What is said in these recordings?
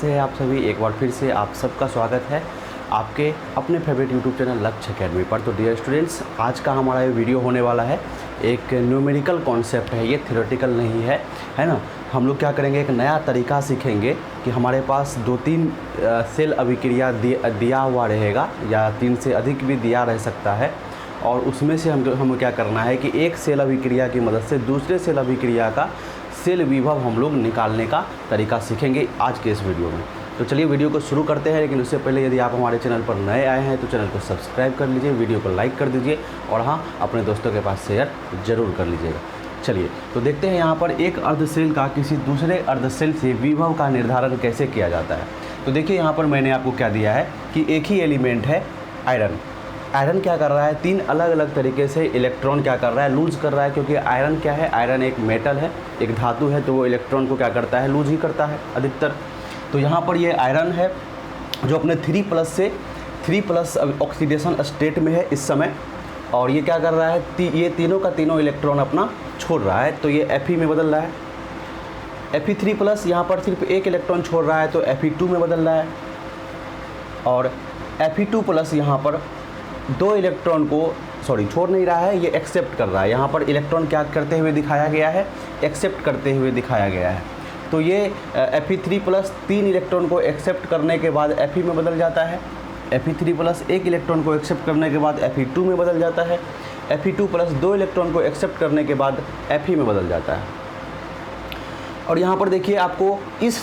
से आप सभी एक बार फिर से आप सबका स्वागत है आपके अपने फेवरेट यूट्यूब चैनल लक्ष्य अकेडमी पर। तो डियर स्टूडेंट्स, आज का हमारा ये वीडियो होने वाला है एक न्यूमेरिकल कॉन्सेप्ट है, ये थ्योरेटिकल नहीं है, है ना। हम लोग क्या करेंगे, एक नया तरीका सीखेंगे कि हमारे पास 2-3 सेल अभिक्रिया दिया हुआ रहेगा या 3 से अधिक भी दिया रह सकता है, और उसमें से हम क्या करना है कि एक सेल अभिक्रिया की मदद से दूसरे सेल अभिक्रिया का सेल विभव हम लोग निकालने का तरीका सीखेंगे आज के इस वीडियो में। तो चलिए वीडियो को शुरू करते हैं, लेकिन उससे पहले यदि आप हमारे चैनल पर नए आए हैं तो चैनल को सब्सक्राइब कर लीजिए, वीडियो को लाइक कर दीजिए और हाँ, अपने दोस्तों के पास शेयर ज़रूर कर लीजिएगा। चलिए तो देखते हैं यहाँ पर एक अर्धसेल का किसी दूसरे अर्धसेल से विभव का निर्धारण कैसे किया जाता है। तो देखिए यहाँ पर मैंने आपको क्या दिया है कि एक ही एलिमेंट है आयरन। आयरन क्या कर रहा है, 3 अलग अलग तरीके से इलेक्ट्रॉन क्या कर रहा है, लूज कर रहा है, क्योंकि आयरन क्या है, आयरन एक मेटल है, एक धातु है, तो वो इलेक्ट्रॉन को क्या करता है, लूज ही करता है अधिकतर। तो यहाँ पर ये आयरन है जो अपने 3+ से 3+ ऑक्सीडेशन स्टेट में है इस समय, और ये क्या कर रहा है, ये तीनों का तीनों इलेक्ट्रॉन अपना छोड़ रहा है, तो ये Fe में बदल रहा है। Fe3+ यहाँ पर सिर्फ एक इलेक्ट्रॉन छोड़ रहा है तो Fe2 में बदल रहा है, और Fe2+ यहाँ पर 2 इलेक्ट्रॉन को छोड़ नहीं रहा है, ये एक्सेप्ट कर रहा है। यहाँ पर इलेक्ट्रॉन क्या करते हुए दिखाया गया है, एक्सेप्ट करते हुए दिखाया गया है। तो ये Fe3+ 3 इलेक्ट्रॉन को एक्सेप्ट करने के बाद Fe में बदल जाता है, Fe3+ 1 इलेक्ट्रॉन को एक्सेप्ट करने के बाद Fe2 में बदल जाता है, Fe2+ 2 इलेक्ट्रॉन को एक्सेप्ट करने के बाद Fe में बदल जाता है। और यहाँ पर देखिए आपको इस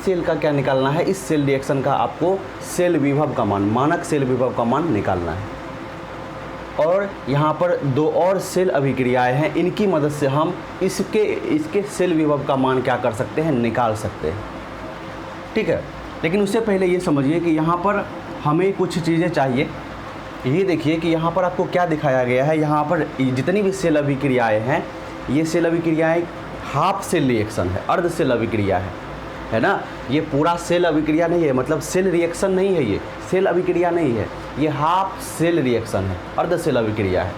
सेल का क्या निकालना है, इस सेल रिएक्शन का आपको सेल विभव का मान, मानक सेल विभव का मान निकालना है। और यहाँ पर 2 और सेल अभिक्रियाएं हैं, इनकी मदद से हम इसके सेल विभव का मान क्या कर सकते हैं, निकाल सकते हैं, ठीक है। लेकिन उससे पहले ये समझिए कि यहाँ पर हमें कुछ चीज़ें चाहिए। ये देखिए कि यहाँ पर आपको क्या दिखाया गया है, यहाँ पर जितनी भी सेल अभिक्रियाएँ हैं, ये सेल अभिक्रियाएँ हाफ सेल रिएक्शन है, अर्ध सेल अभिक्रिया है ना। ये पूरा सेल अभिक्रिया नहीं है, मतलब सेल रिएक्शन नहीं है, ये सेल अभिक्रिया नहीं है, ये हाफ सेल रिएक्शन है, अर्ध सेल अभिक्रिया है।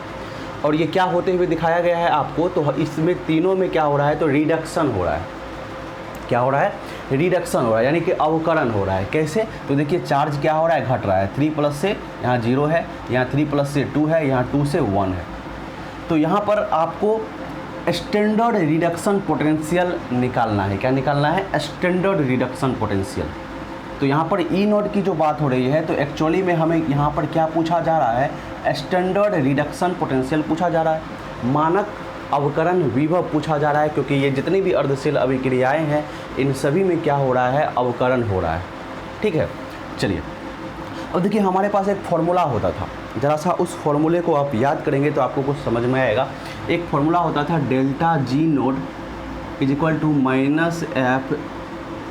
और ये क्या होते हुए दिखाया गया है आपको, तो इसमें तीनों में क्या हो रहा है, तो रिडक्शन हो रहा है। क्या हो रहा है, रिडक्शन हो रहा है, यानी कि अवकरण हो रहा है। कैसे, तो देखिए चार्ज क्या हो रहा है, घट रहा है। 3+ से यहाँ 0 है, यहाँ 3+ से 2 है, यहाँ 2 से 1 है। तो यहाँ पर आपको स्टैंडर्ड रिडक्शन पोटेंशियल निकालना है। क्या निकालना है, स्टैंडर्ड रिडक्शन पोटेंशियल। तो यहाँ पर E0 की जो बात हो रही है, तो एक्चुअली में हमें यहाँ पर क्या पूछा जा रहा है, स्टैंडर्ड रिडक्शन पोटेंशियल पूछा जा रहा है, मानक अवकरण विभव पूछा जा रहा है, क्योंकि ये जितनी भी अर्धसेल अभिक्रियाएँ हैं इन सभी में क्या हो रहा है, अवकरण हो रहा है, ठीक है। चलिए अब देखिए हमारे पास एक फॉर्मूला होता था, ज़रा सा उस फॉर्मूले को आप याद करेंगे तो आपको कुछ समझ में आएगा। एक फॉर्मूला होता था ΔG0 =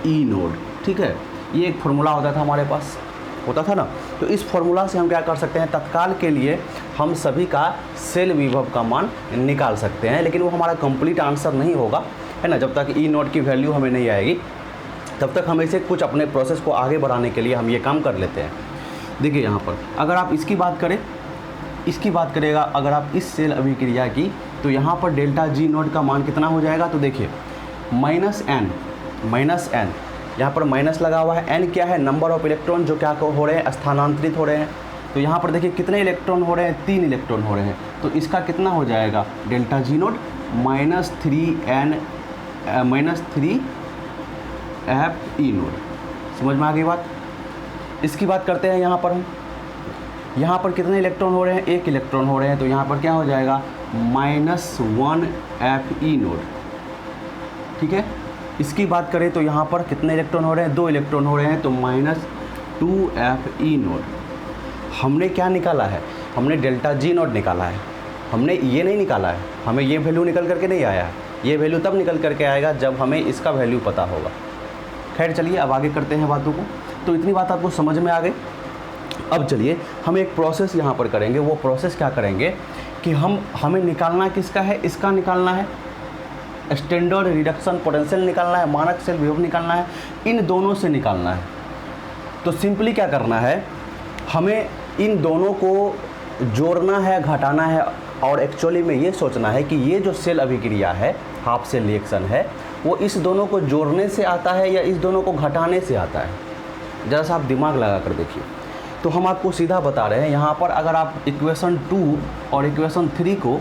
-FE0, ठीक है। ये एक फार्मूला होता था, हमारे पास होता था ना। तो इस फार्मूला से हम क्या कर सकते हैं, तत्काल के लिए हम सभी का सेल विभव का मान निकाल सकते हैं, लेकिन वो हमारा कंप्लीट आंसर नहीं होगा, है ना। जब तक E0 की वैल्यू हमें नहीं आएगी तब तक हम इसे कुछ अपने प्रोसेस को आगे बढ़ाने के लिए हम ये काम कर लेते हैं। देखिए यहाँ पर अगर आप इसकी बात करेगा, अगर आप इस सेल अभिक्रिया की, तो यहाँ पर ΔG0 का मान कितना हो जाएगा, तो देखिए -n, यहाँ पर माइनस लगा हुआ है। n क्या है, नंबर ऑफ इलेक्ट्रॉन जो क्या हो रहे हैं, स्थानांतरित हो रहे हैं। तो यहाँ पर देखिए कितने इलेक्ट्रॉन हो रहे हैं, 3 इलेक्ट्रॉन हो रहे हैं। तो इसका कितना हो जाएगा, ΔG0 -3FE0। समझ में आ गई बात। इसकी बात करते हैं यहाँ पर हम, यहाँ पर कितने इलेक्ट्रॉन हो रहे हैं, 1 इलेक्ट्रॉन हो रहे हैं। तो यहाँ पर क्या हो जाएगा, -1FE0, ठीक है। इसकी बात करें तो यहाँ पर कितने इलेक्ट्रॉन हो रहे हैं, 2 इलेक्ट्रॉन हो रहे हैं, तो -2FE0। हमने क्या निकाला है, हमने ΔG0 निकाला है, हमने ये नहीं निकाला है, हमें ये वैल्यू निकल करके नहीं आया है। ये वैल्यू तब निकल करके आएगा जब हमें इसका वैल्यू पता होगा। खैर चलिए अब आगे करते हैं बातों को। तो इतनी बात आपको समझ में आ गई। अब चलिए हम एक प्रोसेस यहाँ पर करेंगे। वो प्रोसेस क्या करेंगे कि हमें निकालना किसका है, इसका निकालना है, स्टैंडर्ड रिडक्शन पोटेंशियल निकालना है, मानक सेल विभव निकालना है, इन दोनों से निकालना है। तो सिंपली क्या करना है, हमें इन दोनों को जोड़ना है, घटाना है, और एक्चुअली में ये सोचना है कि ये जो सेल अभिक्रिया है, हाफ सेल रिएक्शन है, वो इस दोनों को जोड़ने से आता है या इस दोनों को घटाने से आता है? ज़रा सा आप दिमाग लगा कर देखिए। तो हम आपको सीधा बता रहे हैं, यहाँ पर अगर आप इक्वेशन 2 और इक्वेशन 3 को,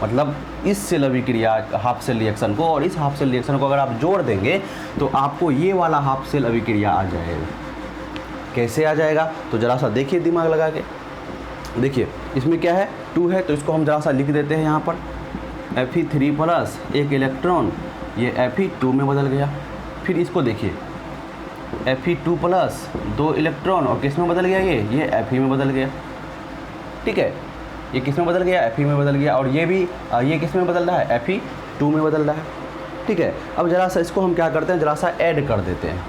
मतलब इस सेल अभिक्रिया हाफ सेल रिएक्शन को और इस हाफ सेल रिएक्शन को अगर आप जोड़ देंगे तो आपको ये वाला हाफ सेल अभिक्रिया आ जाएगा। कैसे आ जाएगा? तो ज़रा सा देखिए दिमाग लगा के। देखिए इसमें क्या है, 2 है, तो इसको हम ज़रा सा लिख देते हैं यहाँ पर Fe3 प्लस एक इलेक्ट्रॉन, ये Fe2 में बदल गया। फिर इसको देखिए Fe2 प्लस 2 इलेक्ट्रॉन, और किस में बदल गया? ये Fe में बदल गया। ठीक है, ये किस में बदल गया? Fe में बदल गया। और ये भी ये किस में बदल रहा है? Fe2 में बदल रहा है। ठीक है, अब ज़रा सा इसको हम क्या करते हैं, ज़रा सा ऐड कर देते हैं,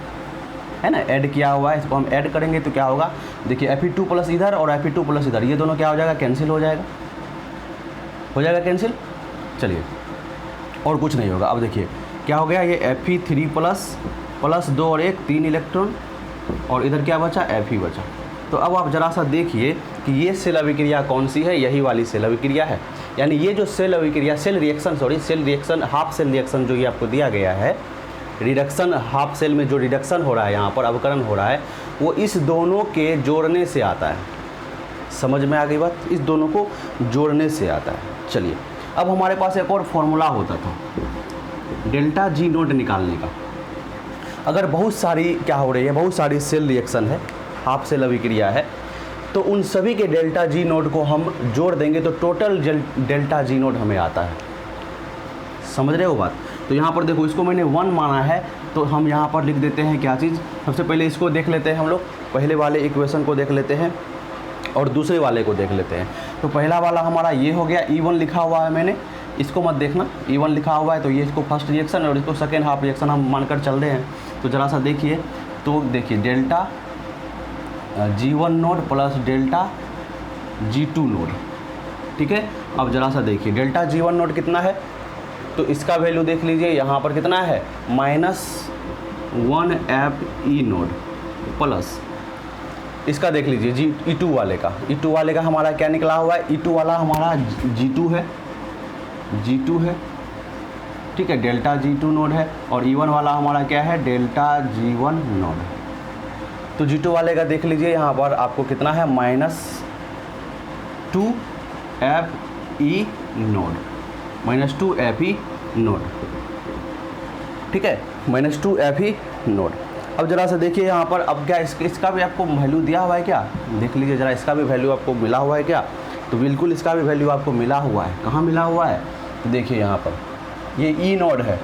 है ना। ऐड किया हुआ है, इसको हम ऐड करेंगे तो क्या होगा? देखिए Fe2 प्लस इधर और Fe2 प्लस इधर, ये दोनों क्या हो जाएगा? कैंसिल हो जाएगा। हो जाएगा कैंसिल। चलिए, और कुछ नहीं होगा। अब देखिए क्या हो गया, ये Fe3 प्लस 2 और 1 3 इलेक्ट्रॉन, और इधर क्या बचा? Fe बचा। तो अब आप ज़रा सा देखिए कि ये सेल अभिक्रिया कौन सी है? यही वाली सेल अभिक्रिया है। यानी ये जो सेल अभिक्रिया, cell reaction half cell reaction जो ये आपको दिया गया है, रिडक्शन हाफ सेल में जो रिडक्शन हो रहा है, यहाँ पर अवकरण हो रहा है, वो इस दोनों के जोड़ने से आता है। समझ में आ गई बात? इस दोनों को जोड़ने से आता है। चलिए, अब हमारे पास एक और फॉर्मूला होता था डेल्टा जी नोट निकालने का। अगर बहुत सारी क्या हो रही है, बहुत सारी सेल रिएक्शन है, हाफ सेल अभिक्रिया है, तो उन सभी के डेल्टा जी नोट को हम जोड़ देंगे तो टोटल डेल्टा जी नोट हमें आता है। समझ रहे हो बात? तो यहाँ पर देखो, इसको मैंने 1 माना है, तो हम यहाँ पर लिख देते हैं क्या चीज़। सबसे पहले इसको देख लेते हैं हम लोग, पहले वाले इक्वेशन को देख लेते हैं और दूसरे वाले को देख लेते हैं। तो पहला वाला हमारा ये हो गया, E1 लिखा हुआ है मैंने, इसको मत देखना, E1 लिखा हुआ है, तो ये इसको फर्स्ट रिएक्शन और इसको सेकेंड हाफ रिएक्शन हम मानकर चल रहे हैं। तो ज़रा सा देखिए, तो देखिए delta G1 node plus delta G2 node. ठीक है, अब ज़रा सा देखिए डेल्टा G1 नोड कितना है, तो इसका वैल्यू देख लीजिए, यहाँ पर कितना है? -1 Fe नोड प्लस इसका देख लीजिए E2 वाले का, E2 वाले का हमारा क्या निकला हुआ है? E2 वाला हमारा G2 है। ठीक है, डेल्टा G2 नोड है, और E1 वाला हमारा क्या है? Delta G1 node. तो G2 वाले का देख लीजिए, यहाँ पर आपको कितना है? -2 Fe नोड। ठीक है, -2 Fe नोड। अब ज़रा सा देखिए यहाँ पर, अब क्या इसका भी आपको वैल्यू दिया हुआ है क्या? देख लीजिए ज़रा, इसका भी वैल्यू आपको मिला हुआ है क्या? तो बिल्कुल इसका भी वैल्यू आपको मिला हुआ है। कहाँ मिला हुआ है? तो देखिए यहाँ पर ये E नोड है,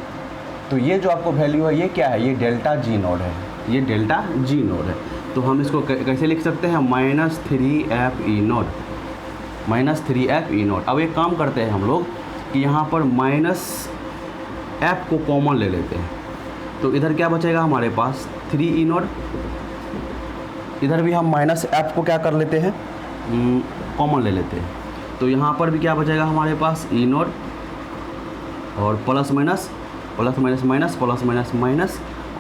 तो ये जो आपको वैल्यू है ये क्या है? ये डेल्टा G नोड है, ये डेल्टा G नोड है। तो हम इसको कैसे लिख सकते हैं? -3 Fe नोड। अब एक काम करते हैं हम लोग कि यहाँ पर -F को कॉमन ले लेते हैं, तो इधर क्या बचेगा हमारे पास? 3E node. इधर भी हम -F को क्या कर लेते हैं? कॉमन ले लेते हैं, तो यहाँ पर भी क्या बचेगा हमारे पास? E नोड और प्लस माइनस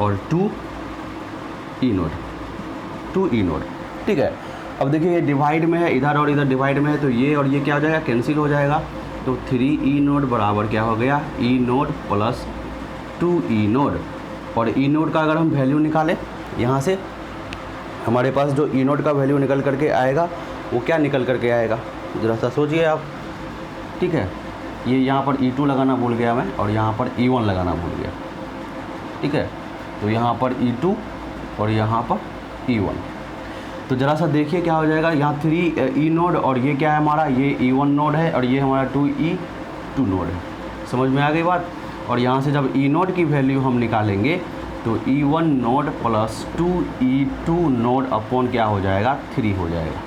और 2E नोड। ठीक है, अब देखिए ये डिवाइड में है, इधर और इधर डिवाइड में है, तो ये और ये क्या हो जाएगा? कैंसिल हो जाएगा। तो 3E नोड बराबर क्या हो गया? E node plus 2E node. और E नोड का अगर हम वैल्यू निकालें यहाँ से, हमारे पास जो E नोड का वैल्यू निकल करके आएगा वो क्या निकल करके आएगा? ज़रा सा सोचिए आप। ठीक है, ये यहाँ पर E2 लगाना भूल गया मैं, और यहाँ पर E1 लगाना भूल गया। ठीक है, तो यहाँ पर E2 और यहाँ पर E1। तो ज़रा सा देखिए क्या हो जाएगा, यहाँ 3E नोड और ये क्या है हमारा? ये E1 नोड है, और ये हमारा 2E2 नोड है। समझ में आ गई बात? और यहाँ से जब E नोड की वैल्यू हम निकालेंगे तो E1 node plus 2E2 node upon क्या हो जाएगा? 3 हो जाएगा।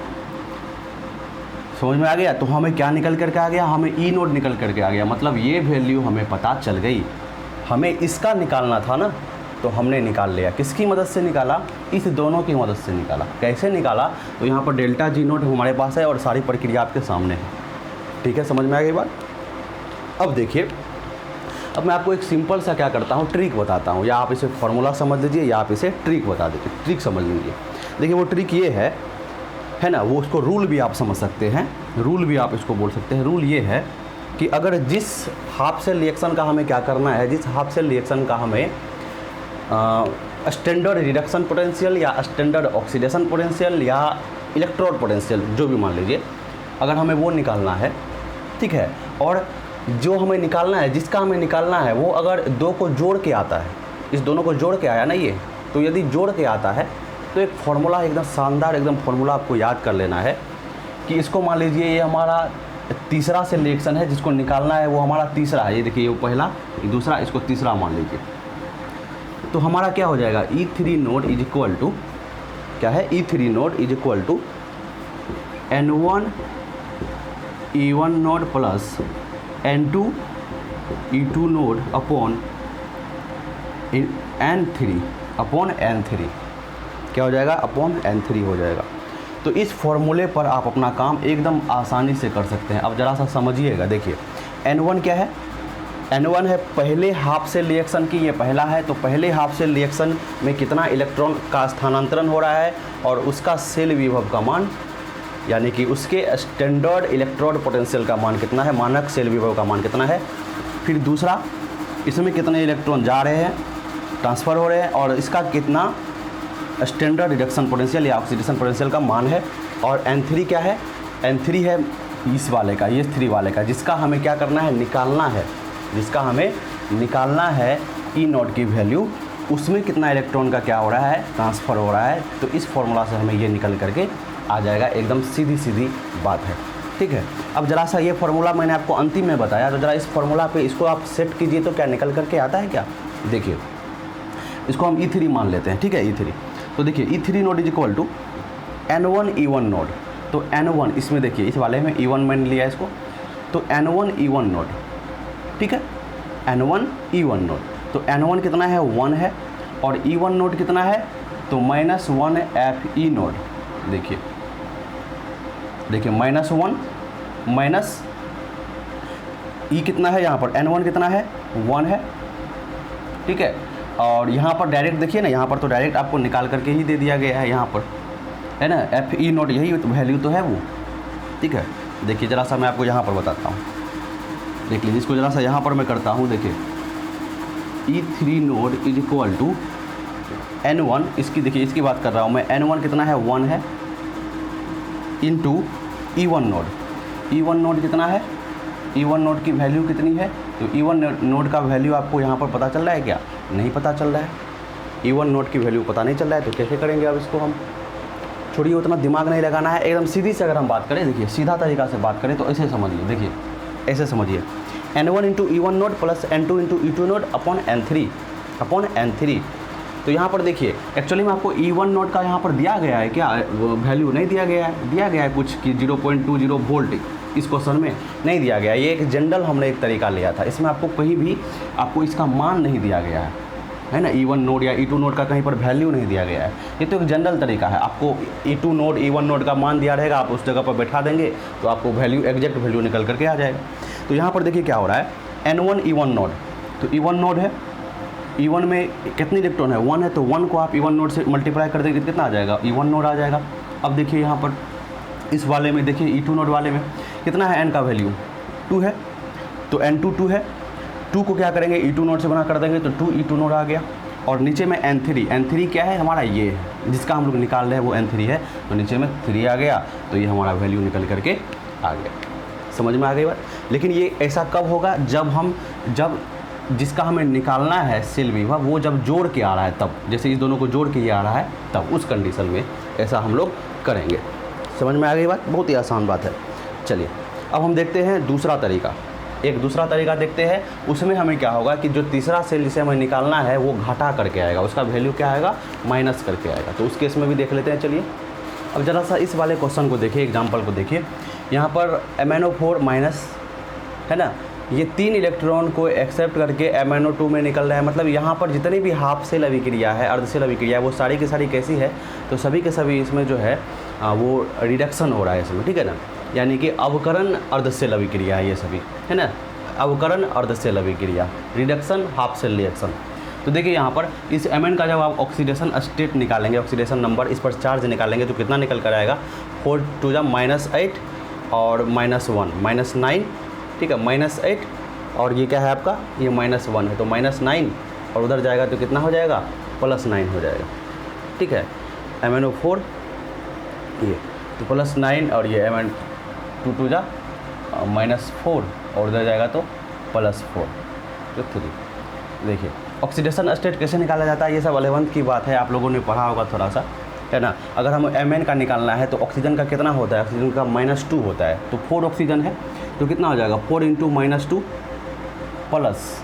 समझ में आ गया? तो हमें क्या निकल करके आ गया? हमें E नोड निकल करके आ गया, मतलब ये वैल्यू हमें पता चल गई। हमें इसका निकालना था ना, तो हमने निकाल लिया। किसकी मदद से निकाला? इस दोनों की मदद से निकाला। कैसे निकाला? तो यहाँ पर डेल्टा G नोट हमारे पास है और सारी प्रक्रिया आपके सामने है। ठीक है, समझ में आ गई बात? अब देखिए, अब मैं आपको एक सिंपल सा क्या करता हूँ, ट्रिक बताता हूँ, या आप इसे फॉर्मूला समझ लीजिए या आप इसे ट्रिक बता दीजिए, ट्रिक समझ लीजिए। देखिए वो ट्रिक ये है ना, वो उसको रूल भी आप समझ सकते हैं, रूल भी आप इसको बोल सकते हैं। रूल ये है कि अगर जिस हाफ सेल रिएक्शन का हमें क्या करना है, जिस हाफ सेल रिएक्शन का हमें स्टैंडर्ड रिडक्शन पोटेंशियल या स्टैंडर्ड ऑक्सीडेशन पोटेंशियल या इलेक्ट्रोड पोटेंशियल जो भी मान लीजिए, अगर हमें वो निकालना है, ठीक है, और जो हमें निकालना है, जिसका हमें निकालना है, वो अगर दो को जोड़ के आता है, इस दोनों को जोड़ के आया ना ये, तो यदि जोड़ के आता है तो एक फार्मूला एकदम शानदार एकदम फार्मूला आपको याद कर लेना है कि इसको मान लीजिए ये हमारा तीसरा सेल रिएक्शन है, जिसको निकालना है वो हमारा तीसरा है। ये देखिए, ये पहला, ये दूसरा, इसको तीसरा मान लीजिए। तो हमारा क्या हो जाएगा, E3 node is equal to क्या है, E3 node is equal to N1 E1 node plus N2 E2 node upon N3 क्या हो जाएगा, अपॉन N3 हो जाएगा। तो इस फॉर्मूले पर आप अपना काम एकदम आसानी से कर सकते हैं। अब ज़रा सा समझिएगा, देखिए N1 क्या है, N1 है पहले हाफ सेल रिएक्शन की, ये पहला है, तो पहले हाफ सेल रिएक्शन में कितना इलेक्ट्रॉन का स्थानांतरण हो रहा है और उसका सेल विभव का मान, यानी कि उसके स्टैंडर्ड इलेक्ट्रोड पोटेंशियल का मान कितना है, मानक सेल विभव का मान कितना है। फिर दूसरा, इसमें कितने इलेक्ट्रॉन जा रहे हैं, ट्रांसफ़र हो रहे हैं, और इसका कितना स्टैंडर्ड रिडक्शन पोटेंशियल या ऑक्सीडेशन पोटेंशियल का मान है। और N3 क्या है, N3 है इस वाले का, ये 3 वाले का, जिसका हमें क्या करना है, निकालना है, जिसका हमें निकालना है E नोट की वैल्यू, उसमें कितना इलेक्ट्रॉन का क्या हो रहा है, ट्रांसफ़र हो रहा है। तो इस फॉर्मूला से हमें ये निकल करके आ जाएगा, एकदम सीधी सीधी बात है, ठीक है। अब ज़रा सा ये फार्मूला मैंने आपको अंतिम में बताया, तो ज़रा इस फार्मूला पे इसको आप सेट कीजिए तो क्या निकल करके आता है क्या, देखिए इसको हम E3 मान लेते हैं, ठीक है, E3। तो देखिए E3 node is equal to N1 E1 node, तो N1 इसमें देखिए, इस वाले में E1 मैंने लिया इसको, तो N1 E1 नोड, ठीक है, N1 E1 नोड, तो N1 कितना है, 1 है, और E1 नोड कितना है, तो -1 FE नोड। देखिए -1 माइनस E कितना है, यहाँ पर N1 कितना है, 1 है, ठीक है। और यहाँ पर डायरेक्ट देखिए ना, यहाँ पर तो डायरेक्ट आपको निकाल करके ही दे दिया गया है, यहाँ पर है ना, FE नोट यही वैल्यू तो है वो, ठीक है। देखिए ज़रा सा मैं आपको यहाँ पर बताता हूँ, देख लीजिए इसको ज़रा सा यहाँ पर मैं करता हूँ। देखिए E3 node is equal to N1, इसकी देखिए, इसकी बात कर रहा हूँ मैं, N1 कितना है, 1 है, into E1 node, E1 node कितना है, E1 नोड की वैल्यू कितनी है, तो E1 नोड का वैल्यू आपको यहाँ पर पता चल रहा है क्या, नहीं पता चल रहा है। E1 नोड की वैल्यू पता नहीं चल रहा है, तो कैसे करेंगे अब इसको हम, छोड़िए उतना दिमाग नहीं लगाना है, एकदम सीधी से अगर हम बात करें, देखिए सीधा तरीका से बात करें तो ऐसे समझिए, देखिए ऐसे समझिए, N1 into E1 node plus N2 into E2 node upon N3। तो यहाँ पर देखिए एक्चुअली में आपको E1 नोड का यहाँ पर दिया गया है क्या, वैल्यू नहीं दिया गया है, दिया गया है कुछ कि 0.20 वोल्ट, इस क्वेश्चन में नहीं दिया गया। ये एक जनरल हमने एक तरीका लिया था, इसमें आपको कहीं भी आपको इसका मान नहीं दिया गया है ना, E1 नोड या E2 नोड का कहीं पर वैल्यू नहीं दिया गया है। ये तो एक जनरल तरीका है, आपको E2 नोड E1 नोड का मान दिया रहेगा, आप उस जगह पर बैठा देंगे तो आपको वैल्यू, एग्जैक्ट वैल्यू निकल करके आ जाएगा। तो यहाँ पर देखिए क्या हो रहा है, N1 E1 नोड, तो E1 नोड है, E1 में कितनी इलेक्ट्रॉन है, 1 है, तो 1 को आप E1 नोड से मल्टीप्लाई कर देंगे कितना आ जाएगा, E1 नोड आ जाएगा। अब देखिए यहाँ पर इस वाले में देखिए E2 नोड वाले में कितना है, N का वैल्यू 2 है, तो N2 2 है, 2 को क्या करेंगे, E2 नोड से बना कर देंगे, तो 2 E2 नोड आ गया। और नीचे में N3 क्या है हमारा, ये है जिसका हम लोग निकाल रहे हैं वो N3 है, तो नीचे में 3 आ गया, तो ये हमारा वैल्यू निकल करके आ गया। समझ में आ गई बात। लेकिन ये ऐसा कब होगा, जब जिसका हमें निकालना है सेल विभव, वो जब जोड़ के आ रहा है तब, जैसे इस दोनों को जोड़ के ये आ रहा है तब, उस कंडीशन में ऐसा हम लोग करेंगे। समझ में आ गई बात, बहुत ही आसान बात है। चलिए अब हम देखते हैं दूसरा तरीका, एक दूसरा तरीका देखते हैं। उसमें हमें क्या होगा कि जो तीसरा सेल जिसे हमें निकालना है वो घटा करके आएगा, उसका वैल्यू क्या आएगा, माइनस करके आएगा। तो उस केस में भी देख लेते हैं। चलिए अब ज़रा सा इस वाले क्वेश्चन को देखिए, एग्जाम्पल को देखिए। यहाँ पर MnO4 माइनस है ना, ये 3 इलेक्ट्रॉन को एक्सेप्ट करके MnO2 में निकल रहा है। मतलब यहाँ पर जितनी भी हाफ सेल अभिक्रिया है, अर्ध सेल अभिक्रिया है, वो सारी की सारी कैसी है, तो सभी के सभी इसमें जो है वो रिडक्शन हो रहा है इसमें, ठीक है ना, यानी कि अवकरण अर्ध सेल अभिक्रिया है ये सभी, है ना, अवकरण अर्ध सेल अभिक्रिया, रिडक्शन हाफ सेल रिएक्शन। तो देखिए यहाँ पर इस Mn का जब आप ऑक्सीडेशन स्टेट निकालेंगे, ऑक्सीडेशन नंबर, इस पर चार्ज निकालेंगे तो कितना निकल कर आएगा, 4 × -8 और -1 -9 ठीक है, -8 और ये क्या है आपका, ये -1 है तो -9 और उधर जाएगा तो कितना हो जाएगा, +9 हो जाएगा। ठीक है, MnO4 ये तो +9 और ये Mn2 2 जा -4 और उधर जाएगा तो +4 तो 3। देखिए ऑक्सीडेशन स्टेट कैसे निकाला जाता है, ये सब 11th की बात है, आप लोगों ने पढ़ा होगा थोड़ा सा, है ना। अगर हम Mn का निकालना है तो ऑक्सीजन का कितना होता है, ऑक्सीजन का -2 होता है, तो 4 ऑक्सीजन है तो कितना हो जाएगा, 4 × -2 प्लस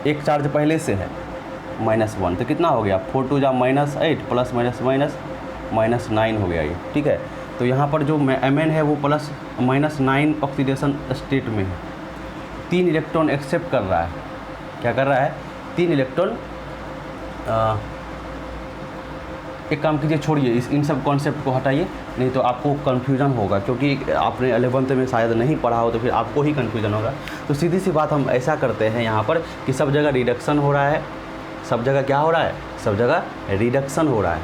एक चार्ज पहले से है -1 तो कितना हो गया, 4 2 जा -8 प्लस -9 हो गया ये। ठीक है, तो यहाँ पर जो Mn है वो +-9 ऑक्सीडेशन स्टेट में है, 3 इलेक्ट्रॉन एक्सेप्ट कर रहा है, क्या कर रहा है, 3 इलेक्ट्रॉन। एक काम कीजिए, छोड़िए इन सब कॉन्सेप्ट को हटाइए, नहीं तो आपको कन्फ्यूजन होगा, क्योंकि आपने 11th में शायद नहीं पढ़ा हो तो फिर आपको ही कन्फ्यूजन होगा। तो सीधी सी बात, हम ऐसा करते हैं यहाँ पर कि सब जगह रिडक्शन हो रहा है, सब जगह क्या हो रहा है, सब जगह रिडक्शन हो रहा है,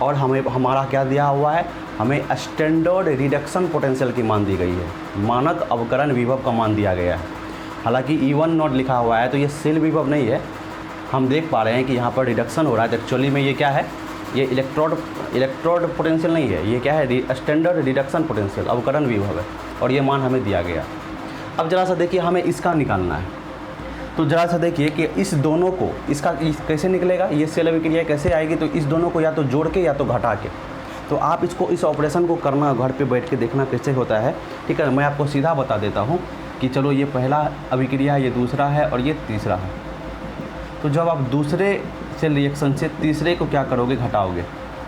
और हमें हमारा क्या दिया हुआ है, हमें स्टैंडर्ड रिडक्शन पोटेंशियल की मान दी गई है, मानक अवकरण विभव का मान दिया गया है। हालांकि E1 नॉट लिखा हुआ है तो ये सेल विभव नहीं है, हम देख पा रहे हैं कि यहाँ पर रिडक्शन हो रहा है, तो एक्चुअली में ये क्या है, ये इलेक्ट्रोड पोटेंशियल नहीं है, ये क्या है, स्टैंडर्ड रिडक्शन पोटेंशियल अवकरण विभव है, और ये मान हमें दिया गया। अब ज़रा सा देखिए, हमें इसका निकालना है, तो ज़रा सा देखिए कि इस दोनों को, इसका कैसे निकलेगा, ये सेल अभिक्रिया कैसे आएगी, तो इस दोनों को या तो जोड़ के या तो घटा के, तो आप इसको, इस ऑपरेशन को करना, घर पे बैठ के देखना कैसे होता है। ठीक है, मैं आपको सीधा बता देता हूँ कि चलो ये पहला अभिक्रिया है, ये दूसरा है और ये तीसरा है। तो जब आप दूसरे सेल रिएक्शन से तीसरे को क्या करोगे, घटाओगे,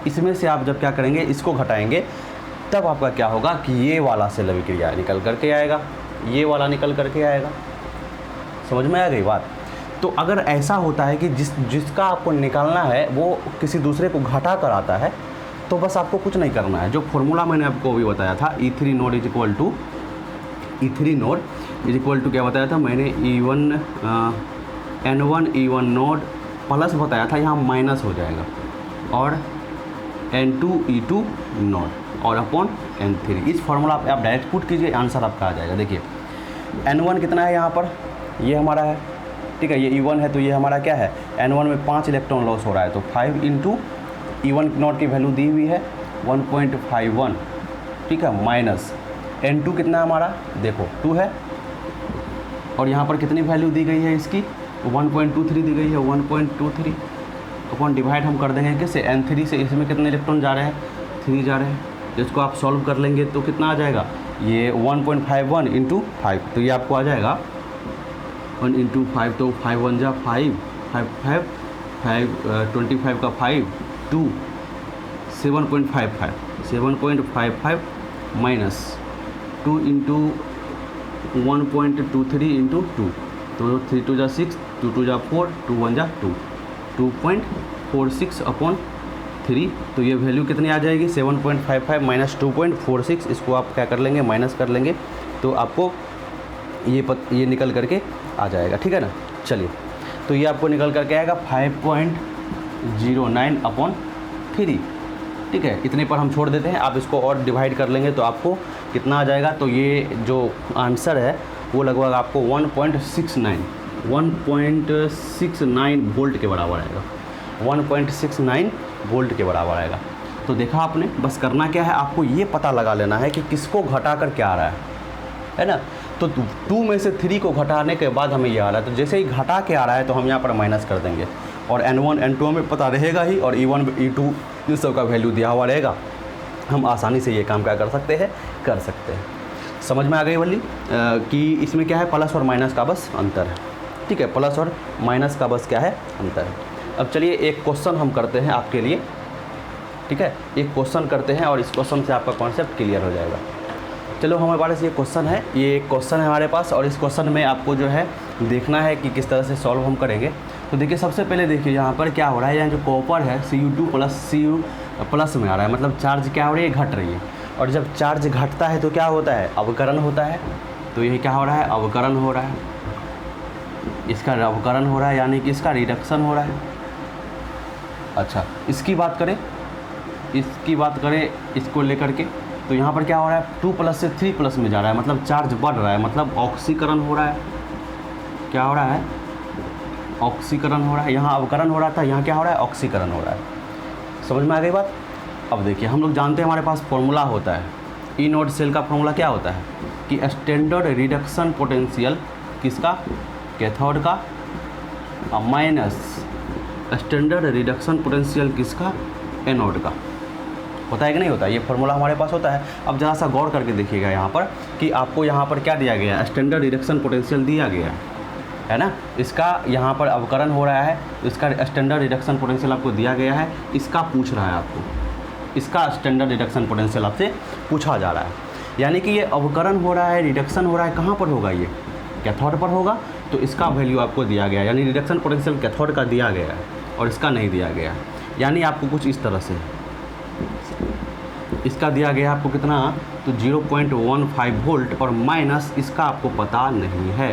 इसमें से आप जब क्या करेंगे, इसको घटाएंगे, तब आपका क्या होगा कि ये वाला सेल अभिक्रिया निकल करके आएगा, ये वाला निकल करके आएगा। समझ में आ गई बात। तो अगर ऐसा होता है कि जिसका आपको निकालना है वो किसी दूसरे को घटा कर आता है, तो बस आपको कुछ नहीं करना है, जो फॉर्मूला मैंने आपको अभी बताया था, E3 node is equal to क्या बताया था मैंने, N1 E1 नोड प्लस बताया था, यहाँ माइनस हो जाएगा, और N2 E2 नोड और अपॉन N3। इस फॉर्मूला पे आप डायरेक्ट पुट कीजिए, आंसर आपका आ जाएगा। देखिए N1 कितना है यहाँ पर, ये हमारा है, ठीक है, ये E1 है तो ये हमारा क्या है, N1 में 5 इलेक्ट्रॉन लॉस हो रहा है, तो 5 × E1 नॉट की वैल्यू दी हुई है 1.51, ठीक है, माइनस N2 कितना है हमारा, देखो 2 है, और यहाँ पर कितनी वैल्यू दी गई है इसकी, 1.23 दी गई है, 1.23 अपॉन डिवाइड हम कर देंगे किससे, N3 से। इसमें कितने इलेक्ट्रॉन जा रहे हैं, 3 जा रहे हैं, तो इसको आप सॉल्व कर लेंगे तो कितना आ जाएगा, ये 1.51 × 5, तो ये आपको आ जाएगा 1 × 5, तो 5 1 जा 5, 5 25 का 5 2 7.55 माइनस 2 × 1.23 × 2, तो 3 2 जा 6, 2 2 जा 4, 2 1 जा 2, 2.46 अपॉन 3, तो ये वैल्यू कितनी आ जाएगी, 7.55 माइनस 2.46, इसको आप क्या कर लेंगे, माइनस कर लेंगे, तो आपको ये निकल करके आ जाएगा। ठीक है ना, चलिए, तो ये आपको निकल करके आएगा 5.09 अपॉन 3। ठीक है, इतने पर हम छोड़ देते हैं, आप इसको और डिवाइड कर लेंगे तो आपको कितना आ जाएगा, तो ये जो आंसर है वो लगभग आपको 1.69 वोल्ट के बराबर आएगा, 1.69 वोल्ट के बराबर आएगा। तो देखा आपने, बस करना क्या है, आपको ये पता लगा लेना है कि किसको घटा कर क्या आ रहा है ना। तो 2 में से 3 को घटाने के बाद हमें ये आ रहा है, तो जैसे ही घटा के आ रहा है तो हम यहाँ पर माइनस कर देंगे, और N1 N2 हमें पता रहेगा ही, और E1 E2 इन सब का वैल्यू दिया हुआ रहेगा, हम आसानी से ये काम क्या कर सकते हैं, समझ में आ गई वाली कि इसमें क्या है, प्लस और माइनस का बस अंतर है। ठीक है, प्लस और माइनस का बस क्या है, अंतर है। अब चलिए एक क्वेश्चन हम करते हैं आपके लिए, ठीक है, एक क्वेश्चन करते हैं और इस क्वेश्चन से आपका कॉन्सेप्ट क्लियर हो जाएगा। चलो हमारे पास ये क्वेश्चन है, हमारे पास, और इस क्वेश्चन में आपको जो है देखना है कि किस तरह से सॉल्व हम करेंगे। तो देखिए सबसे पहले देखिए यहाँ पर क्या हो रहा है, यहाँ जो कॉपर है Cu2 + Cu प्लस में आ रहा है, मतलब चार्ज क्या हो रही है, घट रही है, और जब चार्ज घटता है तो क्या होता है, अवकरण होता है। तो ये क्या हो रहा है, अवकरण हो रहा है, इसका अवकरण हो रहा है, यानी कि इसका रिडक्शन हो रहा है। अच्छा, इसकी बात करें इसको लेकर के, तो यहाँ पर क्या हो रहा है, 2 प्लस से 3 प्लस में जा रहा है, मतलब चार्ज बढ़ रहा है, मतलब ऑक्सीकरण हो रहा है। क्या हो रहा है, ऑक्सीकरण हो रहा है। यहाँ अवकरण हो रहा था, यहाँ क्या हो रहा है, ऑक्सीकरण हो रहा है। समझ में आ गई बात। अब देखिए हम लोग जानते हैं हमारे पास फॉर्मूला होता है, ई नोड सेल का फॉर्मूला क्या होता है कि स्टैंडर्ड रिडक्शन पोटेंशियल किसका, कैथोड का, माइनस स्टैंडर्ड रिडक्शन पोटेंशियल किसका, एनोड का। होता है कि नहीं होता, ये फॉर्मूला हमारे पास होता है। अब ज़रा सा गौर करके देखिएगा यहाँ पर कि आपको यहाँ पर क्या दिया गया है, स्टैंडर्ड रिडक्शन पोटेंशियल दिया गया है ना। इसका यहाँ पर अवकरण हो रहा है, इसका स्टैंडर्ड रिडक्शन पोटेंशियल आपको दिया गया है, इसका पूछ रहा है आपको, इसका स्टैंडर्ड रिडक्शन पोटेंशियल आपसे पूछा जा रहा है। यानी कि ये अवकरण हो रहा है, रिडक्शन हो रहा है, कहाँ पर होगा, ये कैथोड पर होगा, तो इसका वैल्यू आपको दिया गया है, यानी रिडक्शन पोटेंशियल कैथोड का दिया गया है और इसका नहीं दिया गया है। यानी आपको कुछ इस तरह से इसका दिया गया आपको कितना, तो 0.15 वोल्ट और माइनस इसका आपको पता नहीं है,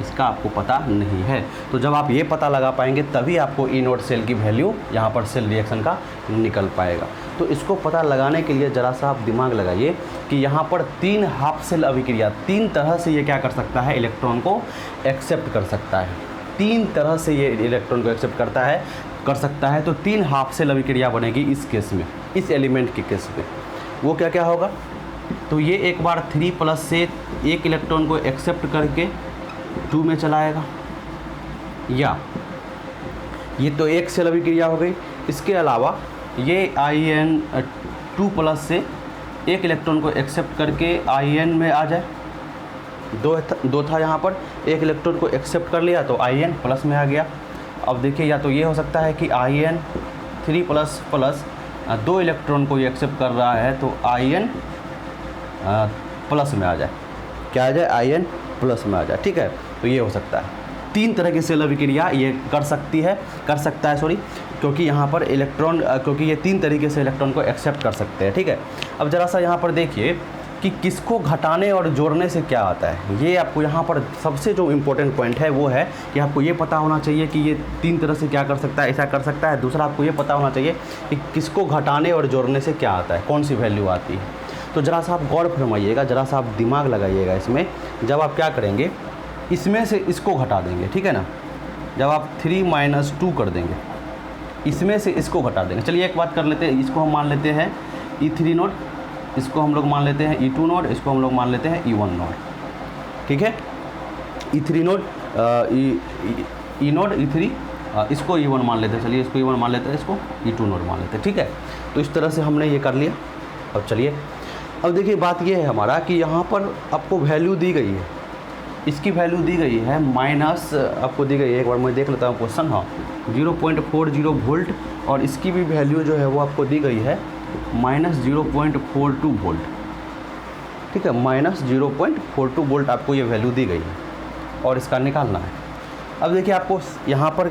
इसका आपको पता नहीं है। तो जब आप ये पता लगा पाएंगे तभी आपको ई नोड सेल की वैल्यू यहाँ पर सेल रिएक्शन का निकल पाएगा। तो इसको पता लगाने के लिए ज़रा सा आप दिमाग लगाइए कि यहाँ पर 3 हाफ सेल अभिक्रिया, 3 तरह से ये क्या कर सकता है, इलेक्ट्रॉन को एक्सेप्ट कर सकता है। 3 तरह से ये इलेक्ट्रॉन को एक्सेप्ट कर सकता है। तो 3 हाफ सेल अभिक्रिया बनेगी इस केस में, इस एलिमेंट के केस में। वो क्या क्या होगा, तो ये एक बार 3 प्लस से एक इलेक्ट्रॉन को एक्सेप्ट करके 2 में चलाएगा, या ये तो एक सेल अभिक्रिया हो गई। इसके अलावा ये In2 प्लस से एक इलेक्ट्रॉन को एक्सेप्ट करके In में आ जाए, दो था यहाँ पर, एक इलेक्ट्रॉन को एक्सेप्ट कर लिया तो In प्लस में आ गया। अब देखिए या तो ये हो सकता है कि In3 प्लस प्लस 2 इलेक्ट्रॉन को ये एक्सेप्ट कर रहा है तो In प्लस में आ जाए, क्या आ जाए, In प्लस में आ जाए। ठीक है, तो ये हो सकता है। 3 तरह की सेल अभिक्रिया ये कर सकता है क्योंकि यहाँ पर इलेक्ट्रॉन, क्योंकि ये 3 तरीके से इलेक्ट्रॉन को एक्सेप्ट कर सकते हैं। ठीक है, अब ज़रा सा यहाँ पर देखिए कि किसको घटाने और जोड़ने से क्या आता है। ये आपको यहाँ पर सबसे जो इम्पोर्टेंट पॉइंट है वो है कि आपको ये पता होना चाहिए कि ये 3 तरह से क्या कर सकता है, ऐसा कर सकता है। दूसरा आपको ये पता होना चाहिए कि किसको घटाने और जोड़ने से क्या आता है, कौन सी वैल्यू आती है। तो ज़रा सा आप गौर फरमाइएगा, ज़रा सा आप दिमाग लगाइएगा इसमें। जब आप क्या करेंगे, इसमें से इसको घटा देंगे, ठीक है ना। जब आप 3 - 2 कर देंगे, इसमें से इसको घटा देंगे। चलिए एक बात कर लेते हैं, इसको हम मान लेते हैं E3 नोड, इसको हम लोग मान लेते हैं E2 नोड, इसको हम लोग मान लेते हैं E1 नोड। ठीक है, E3 node, E node E3, इसको E1 मान लेते हैं। चलिए इसको E1 मान लेते हैं, इसको E2 नोड मान लेते हैं। ठीक है, तो इस तरह से हमने ये कर लिया। अब चलिए, अब देखिए बात ये है हमारा कि यहाँ पर आपको वैल्यू दी गई है, इसकी वैल्यू दी गई है माइनस, आपको दी गई है, एक बार मैं देख लेता हूँ क्वेश्चन। हाँ, 0.40 वोल्ट, और इसकी भी वैल्यू जो है वो आपको दी गई है -0.42 वोल्ट। ठीक है, -0.42 वोल्ट आपको ये वैल्यू दी गई है और इसका निकालना है। अब देखिए आपको यहाँ पर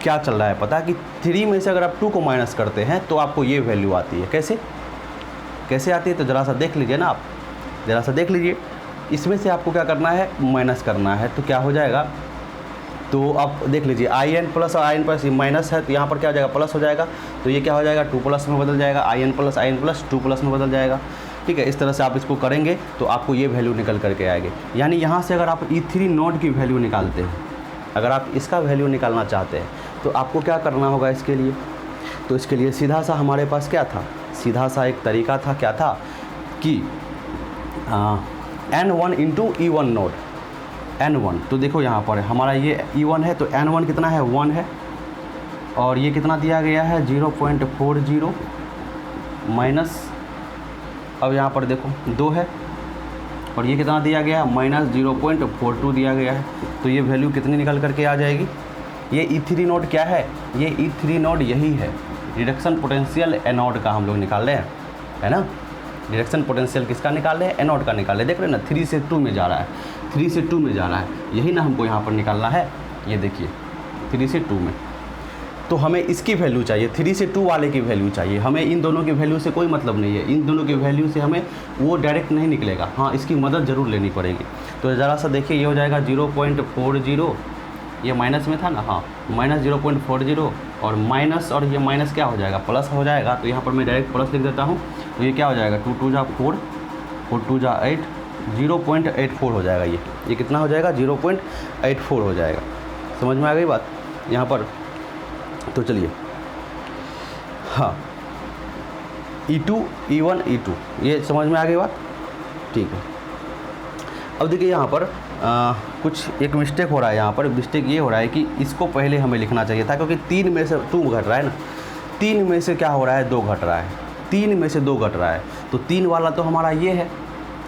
क्या चल रहा है पता है कि 3 में से अगर आप 2 को माइनस करते हैं तो आपको ये वैल्यू आती है। कैसे आती है, तो ज़रा सा देख लीजिए ना आप, ज़रा सा देख लीजिए। इसमें से आपको क्या करना है, माइनस करना है। तो क्या हो जाएगा, तो आप देख लीजिए In प्लस और In प्लस, ये माइनस है तो यहाँ पर क्या हो जाएगा, प्लस हो जाएगा। तो ये क्या हो जाएगा, 2 प्लस में बदल जाएगा, In प्लस 2 प्लस में बदल जाएगा। ठीक है, इस तरह से आप इसको करेंगे तो आपको ये वैल्यू निकल करके आएगी। यानी यहाँ से अगर आप E3 नोड की वैल्यू निकालते हैं, अगर आप इसका वैल्यू निकालना चाहते हैं तो आपको क्या करना होगा इसके लिए, तो इसके लिए सीधा सा हमारे पास क्या था, सीधा सा एक तरीका था, क्या था कि N1 into E1 node, N1। तो देखो यहाँ पर हमारा ये E1 है तो N1 कितना है, 1 है, और ये कितना दिया गया है 0.40 माइनस, अब यहाँ पर देखो 2 है, और ये कितना दिया गया है -0.42 दिया गया है। तो ये वैल्यू कितनी निकल करके आ जाएगी, ये E3 नोड क्या है, ये E3 नोड यही है, रिडक्शन पोटेंशियल एनोड का हम लोग निकाल रहे हैं, है ना। रिडक्शन पोटेंशियल किसका निकाल रहे हैं, एनोड का निकाल रहे हैं। देख रहे हैं ना, 3 से 2 में जा रहा है, 3 से 2 में जा रहा है, यही ना हमको यहाँ पर निकालना है। ये देखिए 3 से 2 में, तो हमें इसकी वैल्यू चाहिए, 3 से 2 वाले की वैल्यू चाहिए। हमें इन दोनों की वैल्यू से कोई मतलब नहीं है, इन दोनों की वैल्यू से हमें वो डायरेक्ट नहीं निकलेगा, हाँ इसकी मदद ज़रूर लेनी पड़ेगी। तो ज़रा सा देखिए, ये हो जाएगा 0.40, ये माइनस में था ना, हाँ -0.40, और माइनस, और ये माइनस क्या हो जाएगा, प्लस हो जाएगा। तो यहाँ पर मैं डायरेक्ट प्लस लिख देता हूँ, तो ये क्या हो जाएगा 2 2 जा 4 4 2 जा 8 0.84 हो जाएगा। ये कितना हो जाएगा 0.84 हो जाएगा। समझ में आ गई बात यहाँ पर। तो चलिए हाँ E2 E1 E2 ये समझ में आ गई बात, ठीक है। अब देखिए यहाँ पर कुछ एक मिस्टेक हो रहा है। यहाँ पर मिस्टेक ये हो रहा है कि इसको पहले हमें लिखना चाहिए था, क्योंकि 3 में से 2 घट रहा है ना, 3 में से क्या हो रहा है 2 घट रहा है, 3 में से 2 घट रहा है। तो 3 वाला तो हमारा ये है,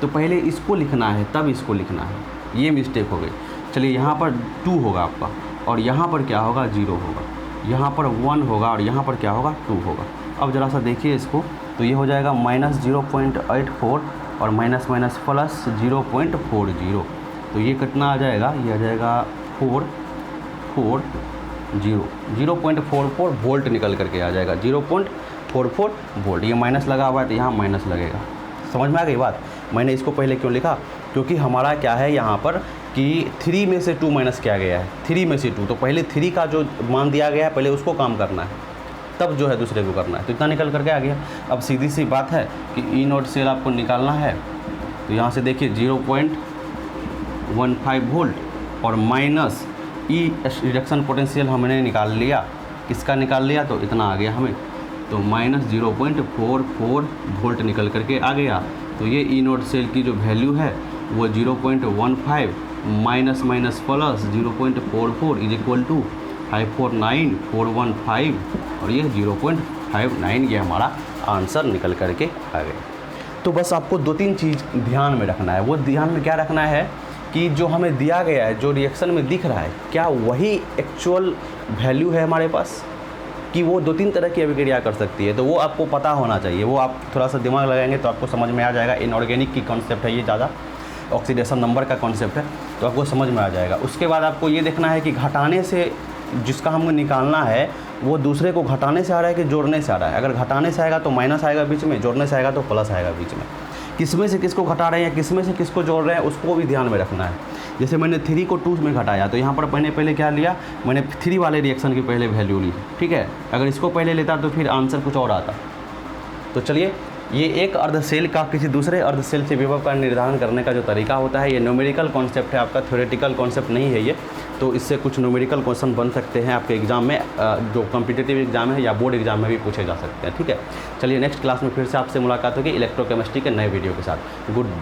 तो पहले इसको लिखना है तब इसको लिखना है, ये मिस्टेक हो गई। चलिए यहाँ पर 2 होगा आपका, और यहाँ पर क्या होगा 0 होगा, यहाँ पर 1 होगा, और यहाँ पर क्या होगा 2 होगा। अब ज़रा सा देखिए इसको, तो ये हो जाएगा -0.84 और माइनस प्लस 0.40। तो ये कितना आ जाएगा, ये आ जाएगा 0.44 वोल्ट निकल करके आ जाएगा, 0.44 वोल्ट। ये माइनस लगा हुआ है तो यहाँ माइनस लगेगा। समझ में आ गई बात। मैंने इसको पहले क्यों लिखा, क्योंकि हमारा क्या है यहाँ पर कि 3 में से 2 माइनस किया गया है, 3 में से 2, तो पहले 3 का जो मान दिया गया है पहले उसको काम करना है, तब जो है दूसरे को करना है। तो इतना निकल करके आ गया। अब सीधी सी बात है कि E0 सेल आपको निकालना है, तो यहाँ से देखिए 0.15 वोल्ट और माइनस E रिडक्शन पोटेंशियल हमने निकाल लिया। किसका निकाल लिया, तो इतना आ गया हमें, तो -0.44 वोल्ट निकल करके आ गया। तो ये E0 सेल की जो वैल्यू है वो 0.15 minus plus 0.44 is equal to 549415 और ये 0.59, ये हमारा आंसर निकल करके आ गया। तो बस आपको 2-3 चीज़ ध्यान में रखना है। वो ध्यान में क्या रखना है कि जो हमें दिया गया है, जो रिएक्शन में दिख रहा है, क्या वही एक्चुअल वैल्यू है हमारे पास, कि वो 2-3 तरह की अभिक्रिया कर सकती है। तो वो आपको पता होना चाहिए। वो आप थोड़ा सा दिमाग लगाएंगे तो आपको समझ में आ जाएगा। इनऑर्गेनिक की कॉन्सेप्ट है ये, ज़्यादा ऑक्सीडेशन नंबर का कॉन्सेप्ट है, तो आपको समझ में आ जाएगा। उसके बाद आपको ये देखना है कि घटाने से जिसका हमको निकालना है वो दूसरे को घटाने से आ रहा है कि जोड़ने से आ रहा है। अगर घटाने से आएगा तो माइनस आएगा बीच में, जोड़ने से आएगा तो प्लस आएगा बीच में। किसमें से किसको घटा रहे हैं, किसमें से किसको जोड़ रहे हैं, उसको भी ध्यान में रखना है। जैसे मैंने 3 को 2 में घटाया, तो यहाँ पर मैंने पहले क्या लिया, मैंने 3 वाले रिएक्शन की पहले वैल्यू ली, ठीक है। अगर इसको पहले लेता तो फिर आंसर कुछ और आता। तो चलिए, ये एक अर्धसेल का किसी दूसरे अर्धसेल से विभव का निर्धारण करने का जो तरीका होता है, ये न्यूमेरिकल कॉन्सेप्ट है आपका, थ्योरेटिकल कॉन्सेप्ट नहीं है ये। तो इससे कुछ न्यूमेरिकल क्वेश्चन बन सकते हैं आपके एग्जाम में, जो कॉम्पिटिटिव एग्जाम है या बोर्ड एग्जाम में भी पूछे जा सकते हैं, ठीक है। चलिए नेक्स्ट क्लास में फिर से आपसे मुलाकात होगी इलेक्ट्रोकेमिस्ट्री के नए वीडियो के साथ। Good bye.